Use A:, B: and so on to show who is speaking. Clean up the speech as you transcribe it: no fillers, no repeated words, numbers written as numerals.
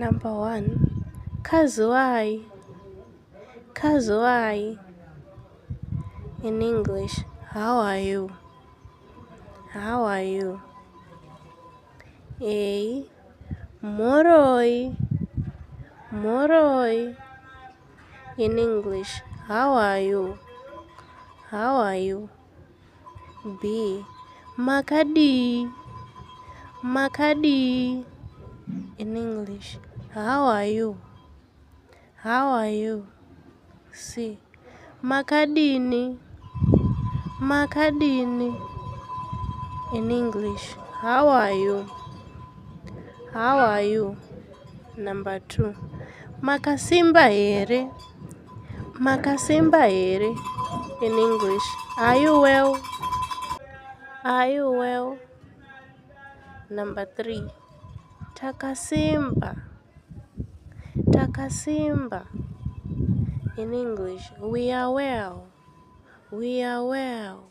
A: Number 1. Kazuai. Kazuai. In English, how are you? How are you? A. Moroi. Moroi. In English, how are you? How are you? B. Makadi. Makadi. In English, how are you? How are you? C. Makadini. Makadini. In English, how are you? How are you? Number 2. Makasimba ere. Makasimba ere. In English, are you well? Are you well? Number 3. Takasimba. Takasimba. In English, we are well. We are well.